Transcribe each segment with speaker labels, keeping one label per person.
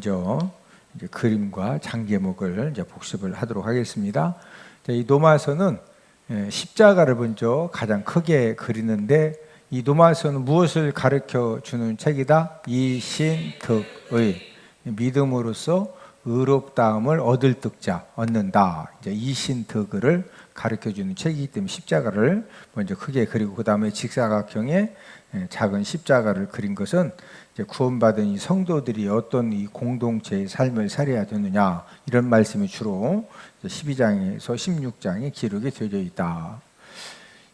Speaker 1: 먼저 이제 그림과 장제목을 이제 복습을 하도록 하겠습니다. 이 노마서는 십자가를 먼저 가장 크게 그리는데, 이 노마서는 무엇을 가르쳐 주는 책이다? 이신득의 믿음으로써 의롭다함을 얻을 득자, 얻는다. 이제 이신득을 가르쳐 주는 책이기 때문에 십자가를 먼저 크게 그리고 그 다음에 직사각형의 작은 십자가를 그린 것은 이제 구원받은 이 성도들이 어떤 이 공동체의 삶을 살아야 되느냐, 이런 말씀이 주로 12장에서 16장에 기록이 되어져 있다.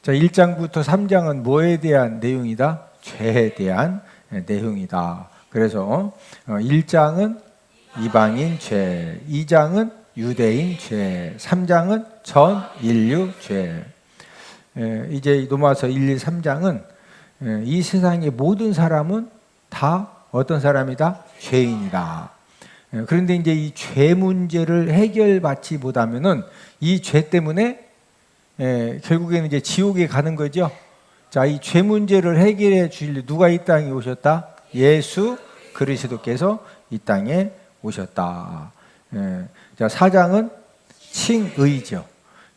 Speaker 1: 자, 1장부터 3장은 뭐에 대한 내용이다? 죄에 대한 내용이다. 그래서 1장은 이방인 죄, 2장은 유대인 죄, 3장은 전 인류 죄. 이제 노마서 1, 2, 3장은 이 세상의 모든 사람은 다 어떤 사람이다? 죄인이다. 그런데 이제 이 죄 문제를 해결받지 못하면은 이 죄 때문에 결국에는 이제 지옥에 가는 거죠. 자, 이 죄 문제를 해결해 주실 누가 이 땅에 오셨다? 예수 그리스도께서 이 땅에 오셨다. 자, 4장은 칭의죠.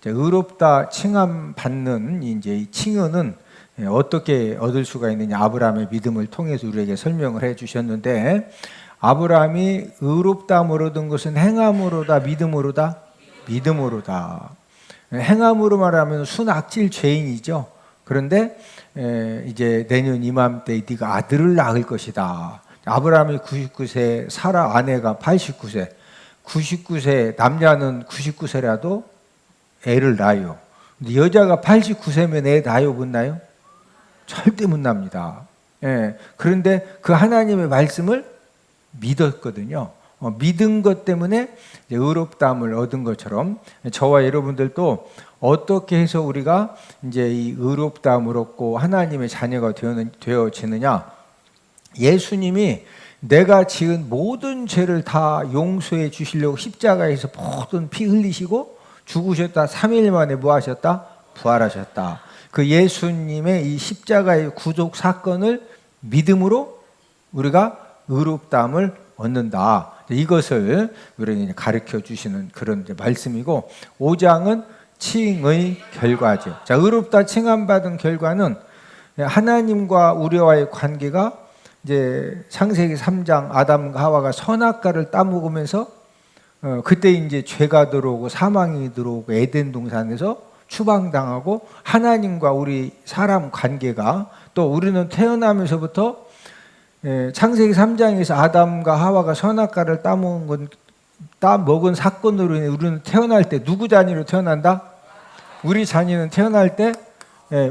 Speaker 1: 의롭다 칭함 받는 이제 이 칭의는 어떻게 얻을 수가 있느냐, 아브라함의 믿음을 통해서 우리에게 설명을 해 주셨는데, 아브라함이 의롭다함을 얻은 것은 행함으로다, 믿음으로다? 믿음으로다. 행함으로 말하면 순악질 죄인이죠. 그런데 이제 내년 이맘때 네가 아들을 낳을 것이다. 아브라함이 99세, 사라 아내가 89세, 99세, 남자는 99세라도 애를 낳아요. 근데 여자가 89세면 애 낳아요, 못 낳아요? 절대 못 납니다. 그런데 그 하나님의 말씀을 믿었거든요. 믿은 것 때문에 의롭다함을 얻은 것처럼 저와 여러분들도 어떻게 해서 우리가 이제 이 의롭다함을 얻고 하나님의 자녀가 되어지느냐? 예수님이 내가 지은 모든 죄를 다 용서해 주시려고 십자가에서 모든 피 흘리시고 죽으셨다. 3일 만에 뭐 하셨다? 부활하셨다. 그 예수님의 이 십자가의 구속 사건을 믿음으로 우리가 의롭다함을 얻는다. 이것을 우리에게 가르쳐 주시는 그런 말씀이고, 5장은 칭의 결과죠. 자, 의롭다 칭함받은 결과는 하나님과 우리와의 관계가 이제 창세기 3장 아담과 하와가 선악과를 따먹으면서 그때 이제 죄가 들어오고 사망이 들어오고 에덴 동산에서 추방당하고 하나님과 우리 사람 관계가, 또 우리는 태어나면서부터 창세기 3장에서 아담과 하와가 선악과를 따먹은 사건으로 인해 우리는 태어날 때 누구 자녀로 태어난다? 우리 자녀는 태어날 때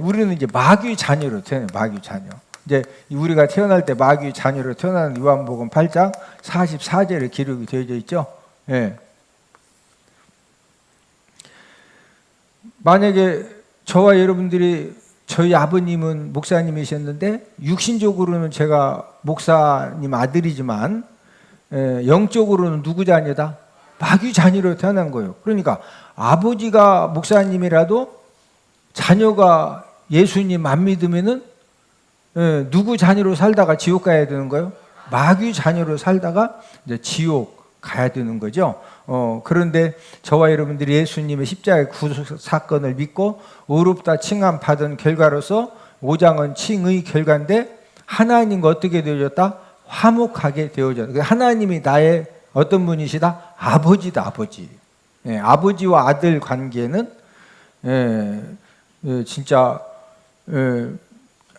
Speaker 1: 우리는 이제 마귀 자녀로 태어나요. 마귀 자녀. 이제 우리가 태어날 때 마귀 자녀로 태어나는 요한복음 8장 44절에 기록이 되어져 있죠. 만약에 저와 여러분들이, 저희 아버님은 목사님이셨는데 육신적으로는 제가 목사님 아들이지만 영적으로는 누구 자녀다? 마귀 자녀로 태어난 거예요. 그러니까 아버지가 목사님이라도 자녀가 예수님 안 믿으면은 누구 자녀로 살다가 지옥 가야 되는 거예요? 마귀 자녀로 살다가 이제 지옥 가야 되는 거죠. 그런데 저와 여러분들이 예수님의 십자가의 구속 사건을 믿고 의롭다 칭함 받은 결과로서 5장은 칭의 결과인데, 하나님과 어떻게 되어졌다? 화목하게 되어졌다. 하나님이 나의 어떤 분이시다? 아버지다, 아버지. 아버지와 아들 관계는 진짜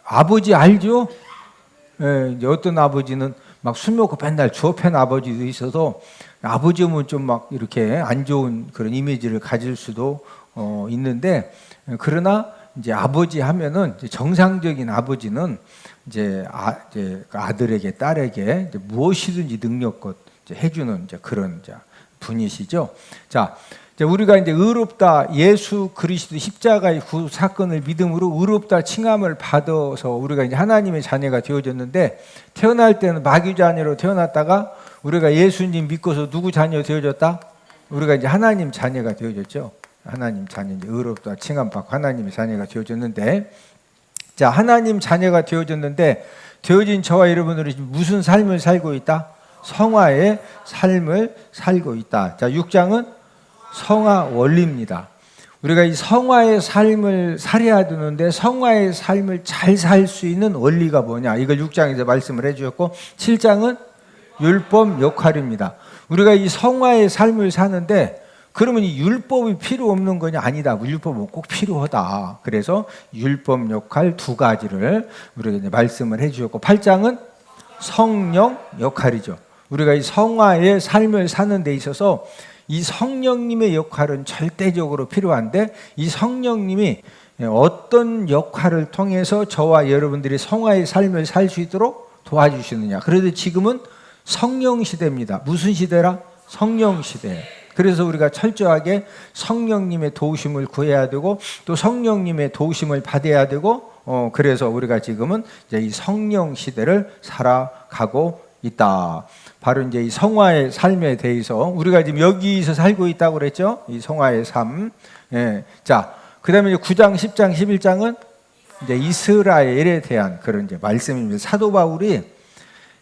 Speaker 1: 아버지 알죠? 어떤 아버지는 막 술 먹고 맨날 주업한 아버지도 있어서 아버지면 좀 막 이렇게 안 좋은 그런 이미지를 가질 수도 있는데, 그러나 이제 아버지 하면은 이제 정상적인 아버지는 이제 아들에게 딸에게 이제 무엇이든지 능력껏 이제 해주는 이제 그런 이제 분이시죠. 자, 이제 우리가 이제 의롭다, 예수 그리스도 십자가의 구속 사건을 믿음으로 의롭다 칭함을 받아서 우리가 이제 하나님의 자녀가 되어졌는데, 태어날 때는 마귀 자녀로 태어났다가 우리가 예수님 믿고서 누구 자녀 되어졌다? 우리가 이제 하나님 자녀가 되어졌죠. 하나님 자녀, 이제 의롭다 칭함 받고 하나님의 자녀가 되어졌는데, 자, 하나님 자녀가 되어졌는데 되어진 저와 여러분들이 무슨 삶을 살고 있다? 성화의 삶을 살고 있다. 자, 6장은 성화 원리입니다. 우리가 이 성화의 삶을 살아야 되는데 성화의 삶을 잘 살 수 있는 원리가 뭐냐? 이걸 6장에서 말씀을 해주셨고 7장은 율법 역할입니다. 우리가 이 성화의 삶을 사는데 그러면 이 율법이 필요 없는 거냐? 아니다. 율법은 꼭 필요하다. 그래서 율법 역할 두 가지를 우리가 이제 말씀을 해주셨고 8장은 성령 역할이죠. 우리가 이 성화의 삶을 사는 데 있어서 이 성령님의 역할은 절대적으로 필요한데 이 성령님이 어떤 역할을 통해서 저와 여러분들이 성화의 삶을 살 수 있도록 도와주시느냐. 그래도 지금은 성령 시대입니다. 무슨 시대라? 성령 시대. 그래서 우리가 철저하게 성령님의 도우심을 구해야 되고 또 성령님의 도우심을 받아야 되고 그래서 우리가 지금은 이제 이 성령 시대를 살아가고 있다. 바로 이제 이 성화의 삶에 대해서 우리가 지금 여기서 살고 있다고 그랬죠. 이 성화의 삶. 예. 자, 그다음에 이제 9장, 10장, 11장은 이제 이스라엘에 대한 그런 이제 말씀입니다. 사도 바울이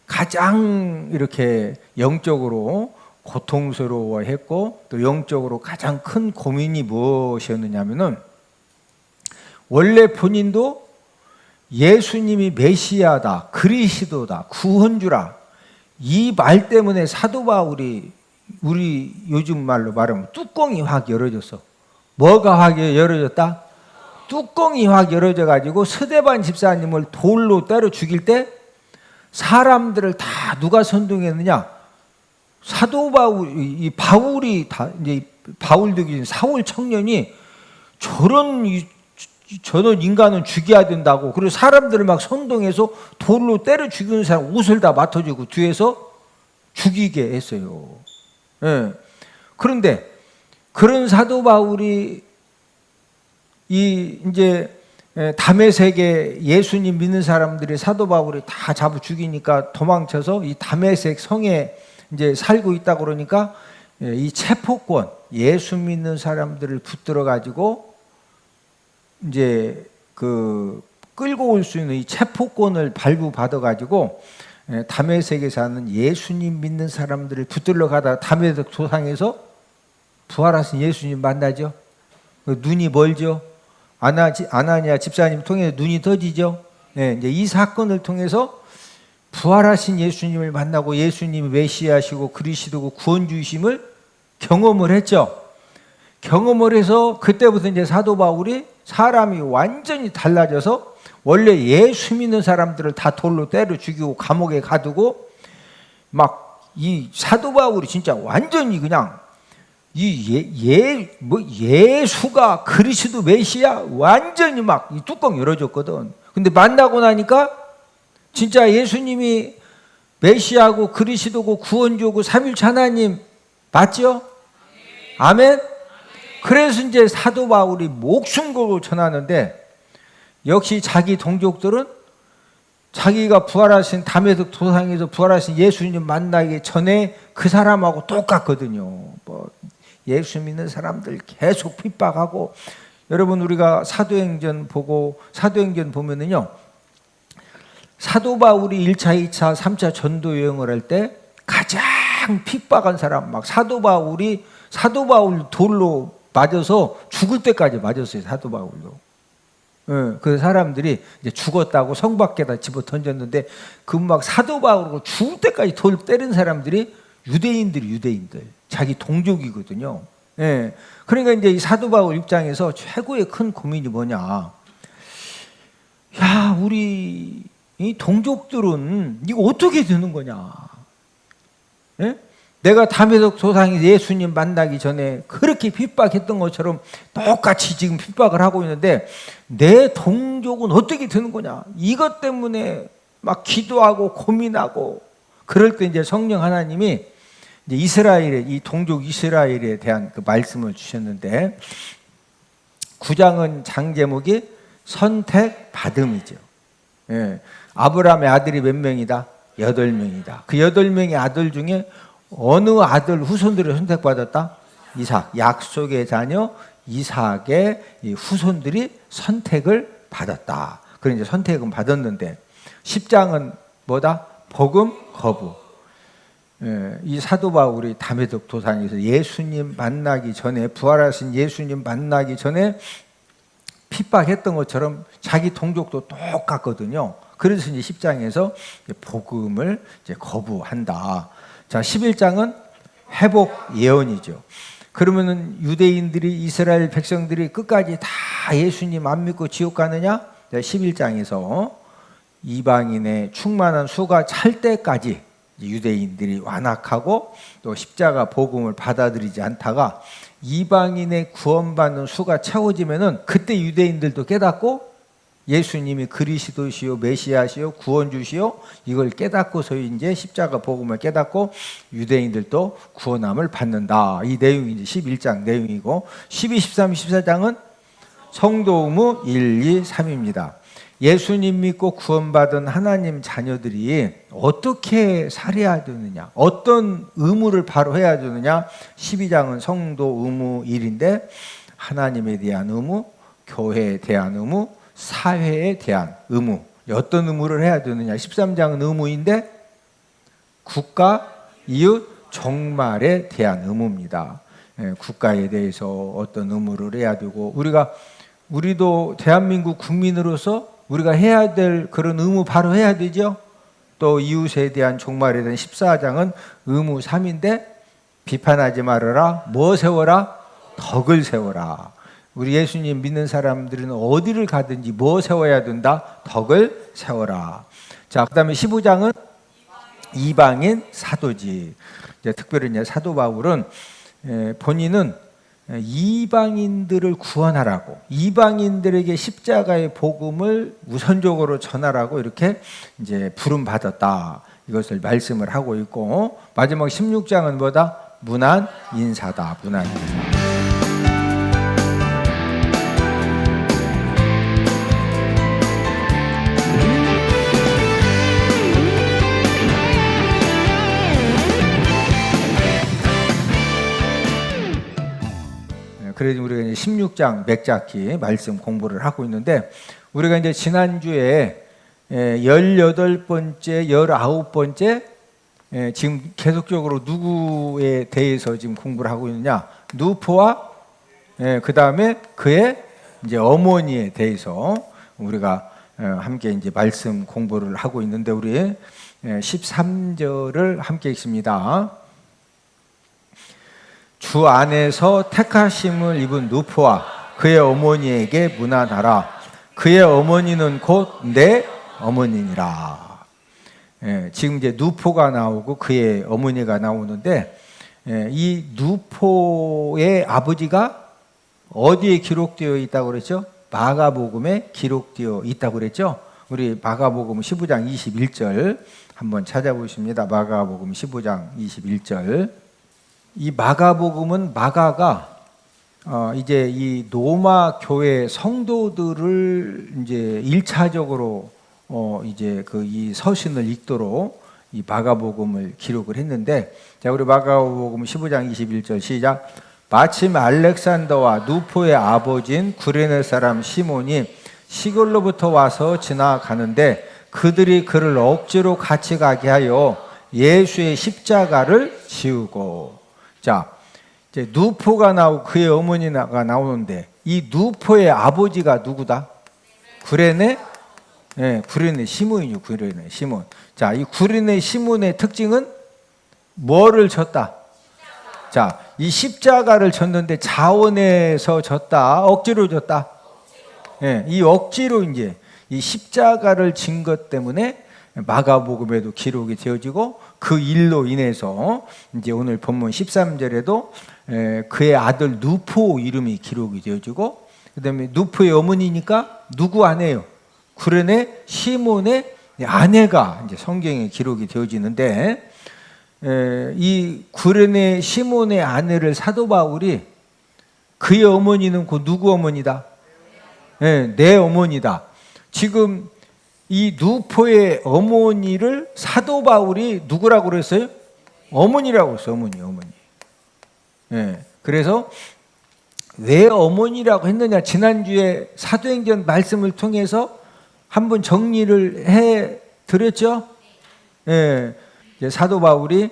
Speaker 1: 가장 이렇게 영적으로 고통스러워했고 또 영적으로 가장 큰 고민이 무엇이었느냐면은 원래 본인도 예수님이 메시아다, 그리스도다, 구원주라 이 말 때문에 사도 바울이 우리 요즘 말로 말하면 뚜껑이 확 열어졌어. 뭐가 확 열어졌다? 뚜껑이 확 열어져 가지고 스데반 집사님을 돌로 때려 죽일 때 사람들을 다 누가 선동했느냐? 사도 바울이 이제 바울도 사울 청년이 저런 인간은 죽여야 된다고 그리고 사람들을 막 선동해서 돌로 때려 죽이는 사람 옷을 다 맡아주고 뒤에서 죽이게 했어요. 예. 그런데 그런 사도 바울이 이제 다메섹에 예수님 믿는 사람들이 사도 바울이 다 잡아 죽이니까 도망쳐서 이 다메섹 성에 이제 살고 있다 그러니까 이 체포권 예수 믿는 사람들을 붙들어 가지고 이제 그 끌고 올 수 있는 이 체포권을 발부받아 가지고 다메섹에 사는 예수님 믿는 사람들을 붙들러 가다가 다메섹 도상에서 부활하신 예수님 만나죠. 눈이 멀죠. 아나니아 집사님 통해서 눈이 떠지죠. 네, 이제 이 사건을 통해서 부활하신 예수님을 만나고 예수님이 메시아시고 그리스도고 구원주이심을 경험을 했죠. 경험을 해서 그때부터 이제 사도 바울이 사람이 완전히 달라져서 원래 예수 믿는 사람들을 다 돌로 때려 죽이고 감옥에 가두고 막 이 사도 바울이 진짜 완전히 그냥 예수가 그리스도 메시아 완전히 막 이 뚜껑 열어줬거든. 근데 만나고 나니까 진짜 예수님이 메시아고 그리스도고 구원주고 삼위일체 하나님 맞죠? 아멘. 그래서 이제 사도 바울이 목숨 걸고 전하는데 역시 자기 동족들은 자기가 부활하신 다메섹 도상에서 부활하신 예수님 만나기 전에 그 사람하고 똑같거든요. 뭐 예수 믿는 사람들 계속 핍박하고 여러분 우리가 사도행전 보면은요. 사도 바울이 1차, 2차, 3차 전도 여행을 할 때 가장 핍박한 사람 막 사도 바울 돌로 맞아서 죽을 때까지 맞았어요. 사도 바울도. 그 사람들이 이제 죽었다고 성 밖에다 집어 던졌는데 그 막 사도 바울을 죽을 때까지 돌 때린 사람들이 유대인들 자기 동족이거든요. 예. 그러니까 이제 이 사도 바울 입장에서 최고의 큰 고민이 뭐냐? 야, 우리 이 동족들은 이거 어떻게 되는 거냐? 예? 내가 다메섹 도상에서 예수님 만나기 전에 그렇게 핍박했던 것처럼 똑같이 지금 핍박을 하고 있는데 내 동족은 어떻게 되는 거냐? 이것 때문에 막 기도하고 고민하고 그럴 때 이제 성령 하나님이 이제 이 동족 이스라엘에 대한 그 말씀을 주셨는데 9장은 장 제목이 선택받음이죠. 예. 아브라함의 아들이 몇 명이다? 8명이다. 그 8명의 아들 중에 어느 아들 후손들이 선택받았다? 이삭. 약속의 자녀 이삭의 이 후손들이 선택을 받았다. 그런 이제 선택은 받았는데 10장은 뭐다? 복음 거부. 이 사도 바울이 다메섹 도상에서 예수님 만나기 전에, 부활하신 예수님 만나기 전에 핍박했던 것처럼 자기 동족도 똑같거든요. 그래서 이제 10장에서 복음을 이제 거부한다. 자, 11장은 회복 예언이죠. 그러면은 유대인들이, 이스라엘 백성들이 끝까지 다 예수님 안 믿고 지옥 가느냐? 11장에서 이방인의 충만한 수가 찰 때까지 유대인들이 완악하고 또 십자가 복음을 받아들이지 않다가 이방인의 구원받는 수가 채워지면은 그때 유대인들도 깨닫고 예수님이 그리스도시요 메시아시요 구원주시요 이걸 깨닫고서 이제 십자가 복음을 깨닫고 유대인들도 구원함을 받는다. 이 내용이 이제 11장 내용이고 12, 13, 14장은 성도 의무 1, 2, 3입니다. 예수님 믿고 구원받은 하나님 자녀들이 어떻게 살아야 되느냐, 어떤 의무를 바로 해야 되느냐. 12장은 성도 의무 1인데 하나님에 대한 의무, 교회에 대한 의무, 사회에 대한 의무, 어떤 의무를 해야 되느냐. 13장은 의무인데 국가, 이웃, 종말에 대한 의무입니다. 국가에 대해서 어떤 의무를 해야 되고 우리도 대한민국 국민으로서 우리가 해야 될 그런 의무 바로 해야 되죠. 또 이웃에 대한 종말에 대한 14장은 의무 3인데 비판하지 말아라. 뭐 세워라? 덕을 세워라. 우리 예수님 믿는 사람들은 어디를 가든지 뭐 세워야 된다? 덕을 세워라. 자, 그 다음에 15장은 이방인 사도지. 이제 특별히 이제 사도 바울은 본인은 이방인들을 구원하라고, 이방인들에게 십자가의 복음을 우선적으로 전하라고 이렇게 이제 부름 받았다. 이것을 말씀을 하고 있고, 마지막 16장은 뭐다? 문안 인사다. 문안 인사. 그래서 우리가 이제 16장 맥잡기 말씀 공부를 하고 있는데, 우리가 이제 지난주에 18번째, 19번째 지금 계속적으로 누구에 대해서 지금 공부를 하고 있느냐? 누포와 그 다음에 그의 이제 어머니에 대해서 우리가 함께 이제 말씀 공부를 하고 있는데, 우리 13절을 함께 읽습니다. 주 안에서 택하심을 입은 누포와 그의 어머니에게 문안하라. 그의 어머니는 곧 내 어머니니라. 지금 이제 누포가 나오고 그의 어머니가 나오는데, 이 누포의 아버지가 어디에 기록되어 있다고 그랬죠? 마가복음에 기록되어 있다고 그랬죠? 우리 마가복음 15장 21절 한번 찾아보십니다. 마가복음 15장 21절. 이 마가복음은 마가가 이제 이 로마 교회 성도들을 이제 1차적으로 이제 그 이 서신을 읽도록 이 마가복음을 기록을 했는데, 자, 우리 마가복음 15장 21절 시작. 마침 알렉산더와 누포의 아버지인 구레네 사람 시몬이 시골로부터 와서 지나가는데 그들이 그를 억지로 같이 가게 하여 예수의 십자가를 지우고. 자, 이제 누포가 나오고 그의 어머니가 나오는데, 이 누포의 아버지가 누구다? 구레네? 구레네 시몬이죠. 구레네 시몬. 자, 이 구레네 시몬의 특징은 뭐를 졌다? 자, 이 십자가를 졌는데 자원에서 졌다? 억지로 졌다? 이 억지로 이제 이 십자가를 진 것 때문에 마가복음에도 기록이 되어지고, 그 일로 인해서 이제 오늘 본문 13절에도 그의 아들 누포 이름이 기록이 되어지고, 그 다음에 누포의 어머니니까 누구 아내요? 구레네 시몬의 아내가 이제 성경에 기록이 되어지는데, 이 구레네 시몬의 아내를 사도 바울이 그의 어머니는 그 누구 어머니다? 내 어머니다. 지금 이 누포의 어머니를 사도 바울이 누구라고 그랬어요? 어머니라고 했어요. 어머니. 그래서 왜 어머니라고 했느냐? 지난주에 사도행전 말씀을 통해서 한번 정리를 해 드렸죠? 사도 바울이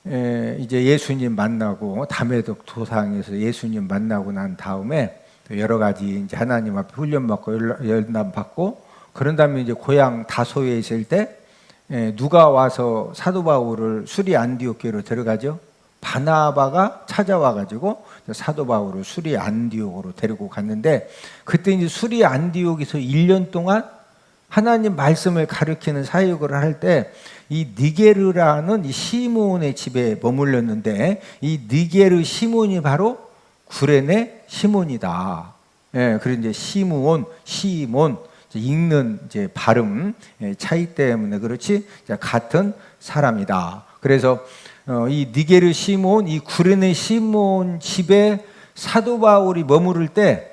Speaker 1: 이제 예수님 만나고 다메섹 도상에서 예수님 만나고 난 다음에 여러 가지 이제 하나님 앞에 훈련받고 연단 받고 그런 다음에 이제 고향 다소에 있을 때 누가 와서 사도 바울을 수리 안디옥교로 데려가죠. 바나바가 찾아와 가지고 사도 바울을 수리 안디옥으로 데리고 갔는데 그때 이제 수리 안디옥에서 1년 동안 하나님 말씀을 가르치는 사역을 할 때 이 니게르라는 이 시몬의 집에 머물렀는데 이 니게르 시몬이 바로 구레네 시몬이다. 그래서 이제 시몬 읽는 이제 발음 차이 때문에 그렇지 같은 사람이다. 그래서 이 니게르 시몬, 이 구레네 시몬 집에 사도 바울이 머무를 때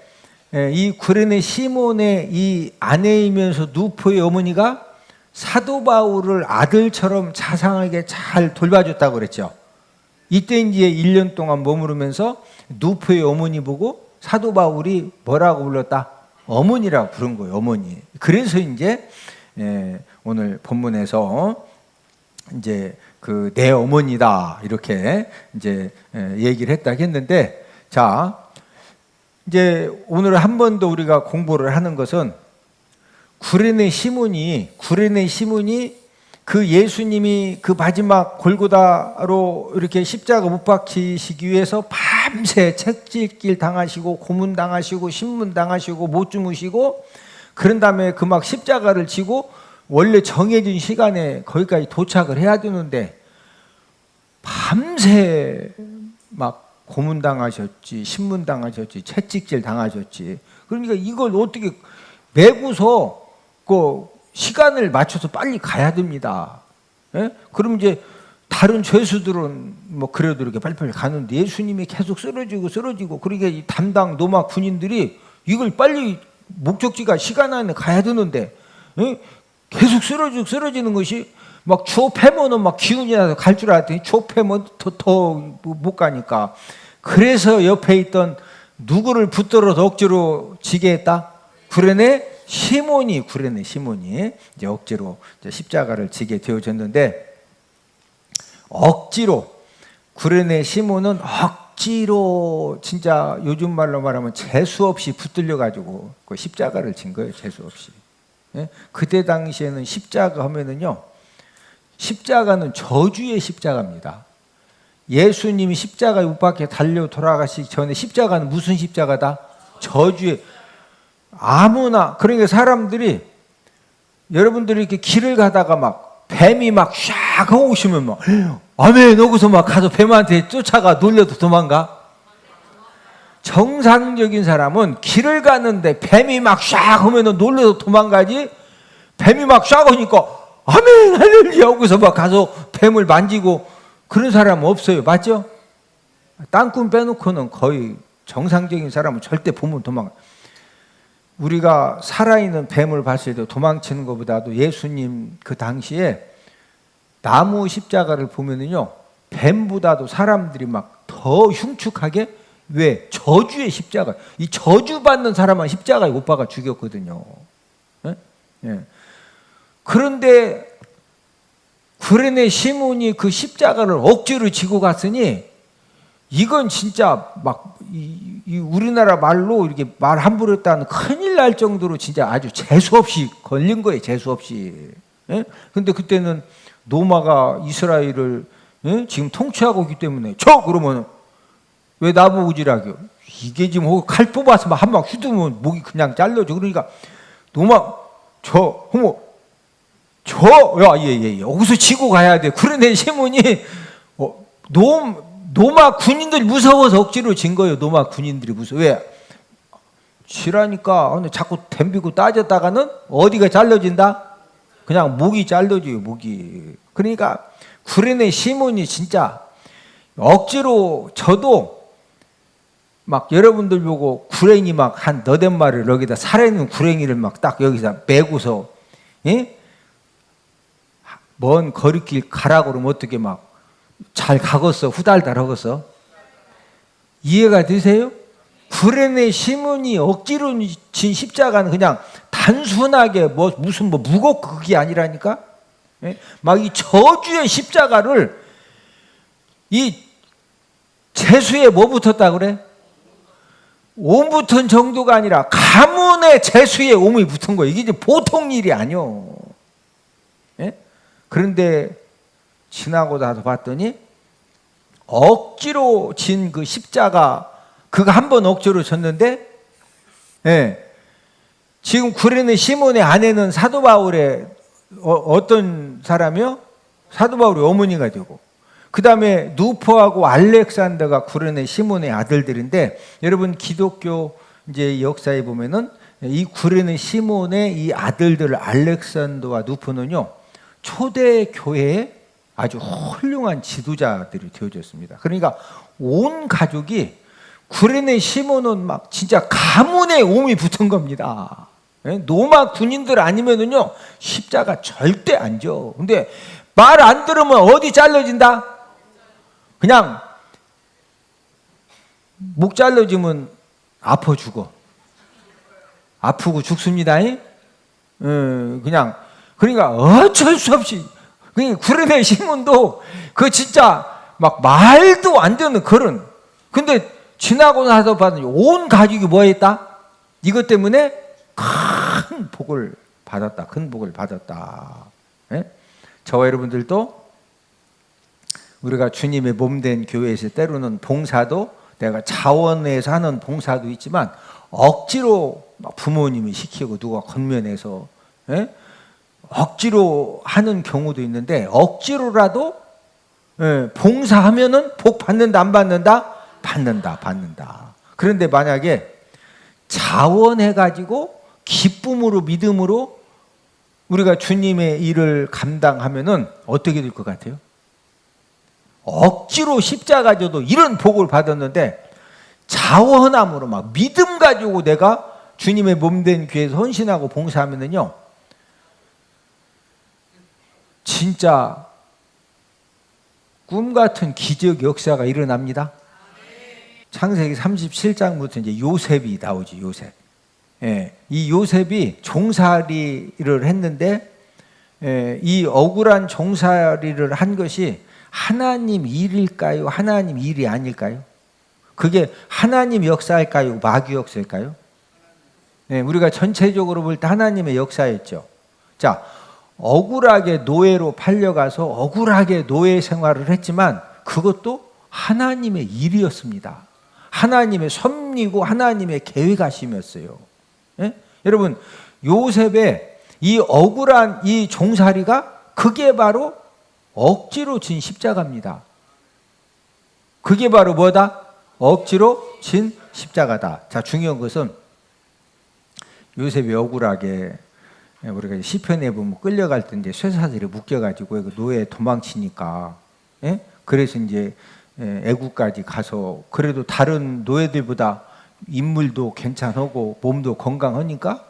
Speaker 1: 이 구레네 시몬의 이 아내이면서 누포의 어머니가 사도 바울을 아들처럼 자상하게 잘 돌봐줬다고 그랬죠. 이때 이제 1년 동안 머무르면서 누포의 어머니 보고 사도 바울이 뭐라고 불렀다? 어머니라고 부른 거예요. 어머니. 그래서 이제 오늘 본문에서 이제 그 내 어머니다 이렇게 이제 얘기를 했다 했는데, 자 이제 오늘 한 번 더 우리가 공부를 하는 것은 구레네 시몬이 그 예수님이 그 마지막 골고다로 이렇게 십자가 못 박히시기 위해서 밤새 채찍질 당하시고 고문 당하시고 신문 당하시고 못 주무시고 그런 다음에 그 막 십자가를 지고 원래 정해진 시간에 거기까지 도착을 해야 되는데 밤새 막 고문 당하셨지, 신문 당하셨지, 채찍질 당하셨지. 그러니까 이걸 어떻게 메고서 그 시간을 맞춰서 빨리 가야 됩니다. 예? 그럼 이제 다른 죄수들은 뭐 그래도 이렇게 빨리빨리 가는데 예수님이 계속 쓰러지고 그러니까 이 담당 로마 군인들이 이걸 빨리 목적지가 시간 안에 가야 되는데 계속 쓰러지는 것이 막 추워 패면은 막 기운이 나서 갈 줄 알았더니 추워 패면 더 못 가니까 그래서 옆에 있던 누구를 붙들어서 억지로 지게 했다? 구레네 시몬이 이제 억지로 이제 십자가를 지게 되어졌는데 억지로 구레네 시몬은 억지로 진짜 요즘 말로 말하면 재수 없이 붙들려 가지고 그 십자가를 진 거예요. 재수 없이. 그때 당시에는 십자가 하면은요, 십자가는 저주의 십자가입니다. 예수님이 십자가에 못 박혀 달려 돌아가시기 전에 십자가는 무슨 십자가다? 저주의. 아무나, 그러니까 사람들이 여러분들이 이렇게 길을 가다가 막 뱀이 막 샥 하고 오시면 막 아멘 여기서 막 가서 뱀한테 쫓아가 놀려도 도망가? 정상적인 사람은 길을 가는데 뱀이 막 샥 하면 놀려도 도망가지, 뱀이 막 샥 오니까 아멘 할렐루야 여기서 막 가서 뱀을 만지고 그런 사람은 없어요. 맞죠? 땅꾼 빼놓고는 거의 정상적인 사람은 절대 보면 도망가. 우리가 살아있는 뱀을 봤을 때 도망치는 것보다도 예수님 그 당시에 나무 십자가를 보면은요, 뱀보다도 사람들이 막 더 흉측하게, 왜? 저주의 십자가. 이 저주받는 사람은 십자가에 못 박아 죽였거든요. 예? 그런데 구레네 시몬이 그 십자가를 억지로 지고 갔으니 이건 진짜 막 이 우리나라 말로 이렇게 말 함부로 했다는 큰일 날 정도로 진짜 아주 재수 없이 걸린 거예요. 재수 없이. 근데 그때는 로마가 이스라엘을 지금 통치하고 있기 때문에 그러면 왜 나보고 지라겨? 이게 지금 칼 뽑아서 한 방 휘두면 목이 그냥 잘려져. 그러니까 로마 예. 여기서 지고 가야 돼. 그러네 시몬이 로마 군인들이 무서워서 억지로 진 거예요. 로마 군인들이 무서워. 왜? 지라니까. 근데 자꾸 덤비고 따졌다가는 어디가 잘려진다? 그냥 목이 잘려져요. 목이. 그러니까 구레네 시몬이 진짜 억지로, 저도 막 여러분들 보고 구랭이 막 한 너댓 마리를 여기다 살아있는 구랭이를 막 딱 여기다 메고서 먼 거리길 가라고 그러면 어떻게 막 잘 가겠어? 후달달 하겠어? 이해가 되세요? 구레네 시몬이 억지로 진 십자가는 그냥 단순하게 무슨 무겁고 그게 아니라니까? 막 이 저주의 십자가를 이 재수에 뭐 붙었다 그래? 옴 붙은 정도가 아니라 가문의 재수에 옴이 붙은 거예요. 이게 이제 보통 일이 아니요. 예? 그런데 지나고 나서 봤더니 억지로 진 그 십자가, 그거 한 번 억지로 졌는데, 예. 지금 구레네 시몬의 아내는 사도 바울의 어떤 사람이요? 사도 바울의 어머니가 되고, 그 다음에 누포하고 알렉산더가 구레네 시몬의 아들들인데, 여러분 기독교 이제 역사에 보면은 이 구레네 시몬의 이 아들들 알렉산더와 누포는요, 초대 교회의 아주 훌륭한 지도자들이 되어졌습니다. 그러니까 온 가족이, 구레네 시몬은 막 진짜 가문의 옴이 붙은 겁니다. 로마 군인들 아니면은요 십자가 절대 안 져. 근데 말 안 들으면 어디 잘라진다? 그냥 목 잘라지면 아파 죽어. 아프고 죽습니다. 그냥 그러니까 어쩔 수 없이, 구레네 시몬도 그 진짜 막 말도 안 되는 그런, 근데 지나고 나서 받은 온 가족이 뭐 했다? 이것 때문에 큰 복을 받았다. 큰 복을 받았다. 예? 저와 여러분들도 우리가 주님의 몸된 교회에서 때로는 봉사도, 내가 자원해서 하는 봉사도 있지만 억지로 부모님이 시키고 누가 건면해서, 예? 억지로 하는 경우도 있는데, 억지로라도, 예, 봉사하면은 복 받는다 안 받는다? 받는다. 그런데 만약에 자원해가지고 기쁨으로 믿음으로 우리가 주님의 일을 감당하면은 어떻게 될 것 같아요? 억지로 십자가 져도 이런 복을 받았는데, 자원함으로 막 믿음 가지고 내가 주님의 몸된 교회에서 헌신하고 봉사하면은요, 진짜 꿈 같은 기적 역사가 일어납니다. 창세기 37장부터 이제 요셉이 나오지, 요셉. 예, 이 요셉이 종살이를 했는데, 이 억울한 종살이를 한 것이 하나님 일일까요? 하나님 일이 아닐까요? 그게 하나님 역사일까요? 마귀 역사일까요? 예, 우리가 전체적으로 볼 때 하나님의 역사였죠. 자, 억울하게 노예로 팔려가서 억울하게 노예 생활을 했지만 그것도 하나님의 일이었습니다. 하나님의 섭리고 하나님의 계획하심이었어요. 예? 여러분, 요셉의 이 억울한 이 종살이가 그게 바로 억지로 진 십자가입니다. 그게 바로 뭐다? 억지로 진 십자가다. 자, 중요한 것은 요셉이 억울하게, 우리가 시편에 보면 끌려갈 때 이제 쇠사슬에 묶여가지고 노예 도망치니까, 예? 그래서 이제 애국까지 가서, 그래도 다른 노예들보다 인물도 괜찮고 몸도 건강하니까,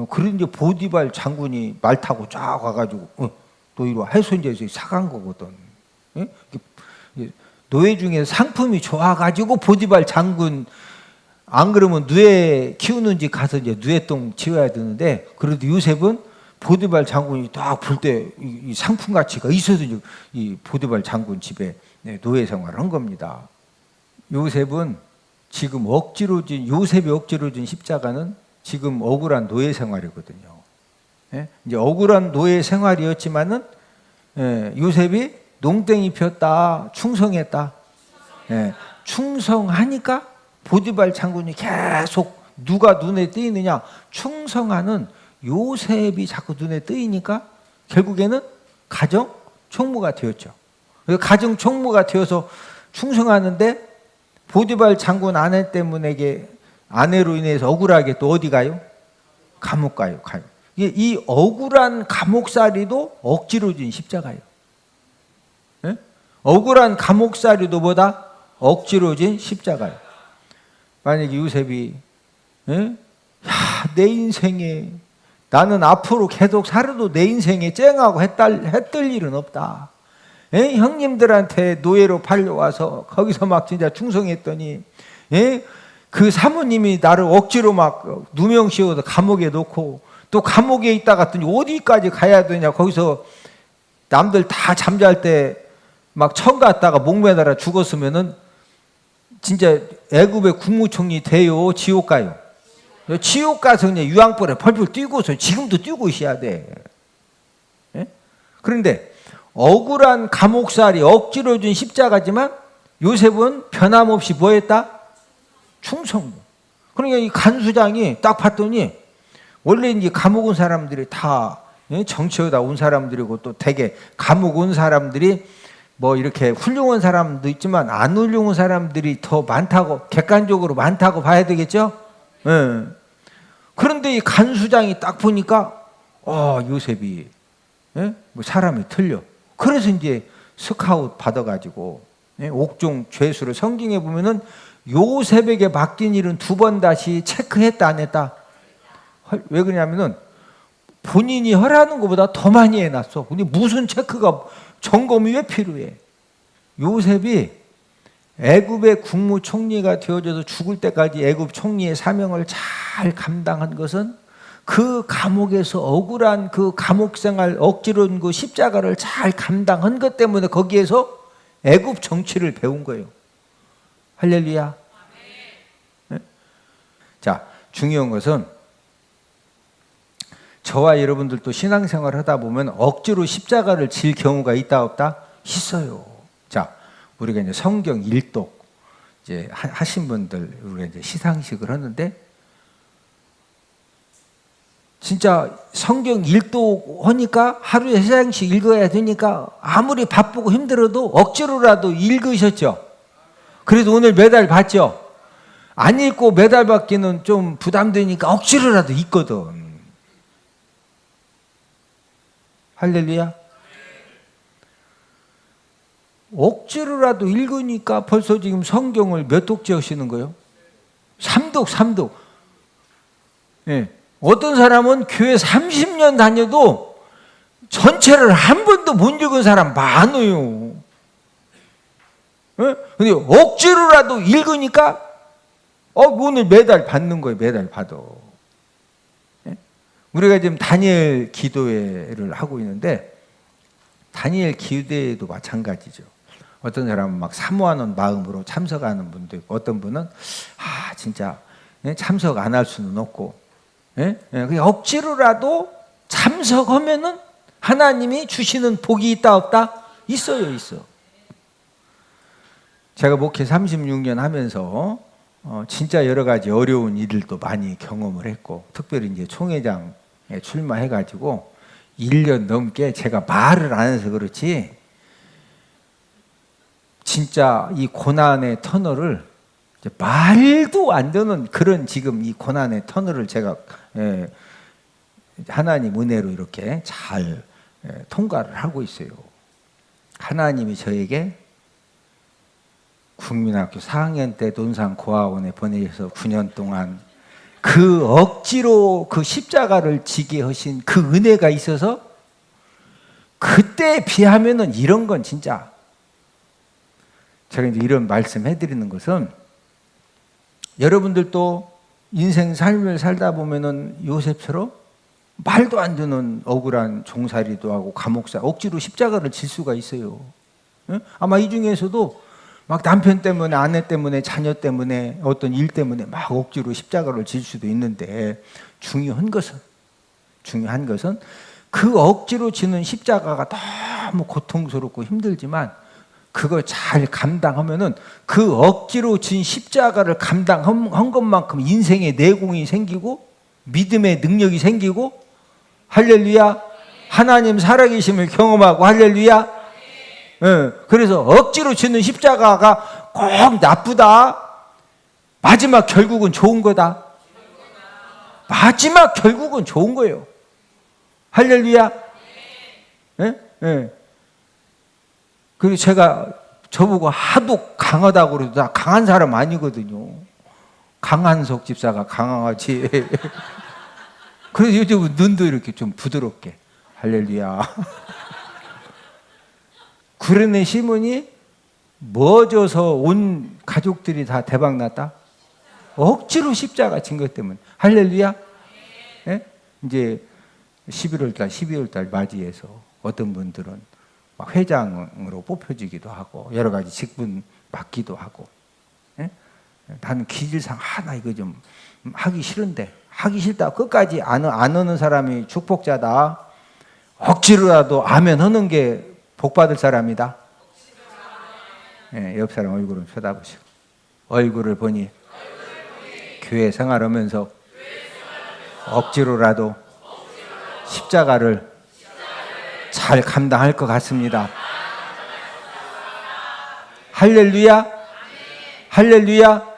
Speaker 1: 그래도 이제 보디발 장군이 말 타고 쫙 와가지고 너 이리 와 해서 이제 사간 거거든. 예? 노예 중에 상품이 좋아가지고 보디발 장군, 안 그러면 누에 키우는 집 가서 이제 누에똥 치워야 되는데, 그래도 요셉은 보디발 장군이 딱 볼 때 이 상품 가치가 있어서 이 보디발 장군 집에 노예 생활을 한 겁니다. 요셉은 지금 요셉이 억지로 진 십자가는 지금 억울한 노예 생활이거든요. 예? 이제 억울한 노예 생활이었지만은, 요셉이 농땡이 폈다, 충성했다. 예, 충성하니까 보디발 장군이 계속 누가 눈에 띄느냐, 충성하는 요셉이 자꾸 눈에 띄니까 결국에는 가정 총무가 되었죠. 가정 총무가 되어서 충성하는데, 보디발 장군 아내로 인해서 억울하게 또 어디 가요? 감옥 가요. 이 억울한 감옥살이도 억지로 진 십자가예요. 예? 억울한 감옥살이도 뭐다? 억지로 진 십자가예요. 만약에 요셉이, 예? 내 인생에, 나는 앞으로 계속 살아도 내 인생에 쨍하고 해뜰 일은 없다. 예? 형님들한테 노예로 팔려와서 거기서 막 진짜 충성했더니, 예? 그 사모님이 나를 억지로 막 누명 씌워서 감옥에 놓고, 또 감옥에 있다 갔더니 어디까지 가야 되냐, 거기서 남들 다 잠잘 때 막 천 갔다가 목 매달아 죽었으면은 진짜 애굽의 국무총리 돼요, 지옥 가요? 지옥 가서 그냥 유황불에 펄펄 뛰고서 지금도 뛰고 있어야 돼. 예? 그런데 억울한 감옥살이 억지로 준 십자가지만 요셉은 변함없이 뭐 했다? 충성. 그러니까 이 간수장이 딱 봤더니 원래 이제 감옥 온 사람들이 다 정치하다 온 사람들이고 또 되게 감옥 온 사람들이 뭐 이렇게 훌륭한 사람도 있지만 안 훌륭한 사람들이 더 많다고, 객관적으로 많다고 봐야 되겠죠? 예. 그런데 이 간수장이 딱 보니까 요셉이 뭐 사람이 틀려. 그래서 이제 스카웃 받아가지고 옥중 죄수를 성경에 보면은 요셉에게 맡긴 일은 2번 다시 체크했다 안 했다? 왜 그러냐면은 본인이 하라는 것보다 더 많이 해놨어. 근데 무슨 체크가 점검이 왜 필요해? 요셉이 애굽의 국무총리가 되어져서 죽을 때까지 애굽 총리의 사명을 잘 감당한 것은 그 감옥에서 억울한 그 감옥생활 억지로 그 십자가를 잘 감당한 것 때문에 거기에서 애굽 정치를 배운 거예요. 할렐루야. 네? 자, 중요한 것은 저와 여러분들도 신앙생활을 하다 보면 억지로 십자가를 질 경우가 있다 없다? 있어요. 자, 우리가 이제 성경 일독 이제 하신 분들 우리가 이제 시상식을 하는데 진짜 성경 일독 하니까 하루에 3장씩 읽어야 되니까 아무리 바쁘고 힘들어도 억지로라도 읽으셨죠. 그래도 오늘 메달 받죠. 안 읽고 메달 받기는 좀 부담되니까 억지로라도 읽거든. 할렐루야. 억지로라도 읽으니까 벌써 지금 성경을 몇 독째 하시는 거예요? 3독. 예. 어떤 사람은 교회 30년 다녀도 전체를 한 번도 못 읽은 사람 많아요. 예? 근데 억지로라도 읽으니까 오늘 메달 받는 거예요. 메달 받아. 예? 우리가 지금 다니엘 기도회를 하고 있는데 다니엘 기도회도 마찬가지죠. 어떤 사람은 막 사모하는 마음으로 참석하는 분도 있고 어떤 분은 진짜 참석 안 할 수는 없고 그냥 억지로라도 참석하면은 하나님이 주시는 복이 있다 없다? 있어요. 제가 목회 36년 하면서 진짜 여러 가지 어려운 일들도 많이 경험을 했고 특별히 이제 총회장에 출마해가지고 1년 넘게 제가 말을 안 해서 그렇지 진짜 이 고난의 터널을 말도 안 되는 그런 지금 이 고난의 터널을 제가 하나님 은혜로 이렇게 잘 통과를 하고 있어요. 하나님이 저에게 국민학교 4학년 때 논산 고아원에 보내셔서 9년 동안 그 억지로 그 십자가를 지게 하신 그 은혜가 있어서 그때에 비하면은 이런 건 진짜 제가 이제 이런 말씀 해드리는 것은 여러분들도 인생 삶을 살다 보면은 요셉처럼 말도 안 되는 억울한 종살이도 하고 감옥살 억지로 십자가를 질 수가 있어요. 아마 이 중에서도 막 남편 때문에 아내 때문에 자녀 때문에 어떤 일 때문에 막 억지로 십자가를 질 수도 있는데 중요한 것은 그 억지로 지는 십자가가 너무 고통스럽고 힘들지만 그걸 잘 감당하면은 그 억지로 진 십자가를 감당한 것만큼 인생의 내공이 생기고 믿음의 능력이 생기고 할렐루야 하나님 살아계심을 경험하고 할렐루야 그래서 억지로 지는 십자가가 꼭 나쁘다 마지막 결국은 좋은 거다 마지막 결국은 좋은 거예요 할렐루야 그리고 제가 저보고 하도 강하다고 그래도 나 강한 사람 아니거든요. 강한석 집사가 강하지. 그래서 요즘 눈도 이렇게 좀 부드럽게. 할렐루야. 구레네 시몬이 멎어서 온 가족들이 다 대박났다? 억지로 십자가 진 것 때문에. 할렐루야. 이제 11월 달 맞이해서 어떤 분들은 막 회장으로 뽑혀지기도 하고 여러 가지 직분 맡기도 하고. 예? 나는 기질상 나 이거 좀 하기 싫은데 하기 싫다 끝까지 안 하는 사람이 축복자다. 억지로라도 아멘 하는 게 복받을 사람이다. 예, 옆 사람 얼굴을 쳐다보시고 얼굴을 보니 교회 생활하면서 억지로라도 십자가를 잘 감당할 것 같습니다. 할렐루야, 할렐루야.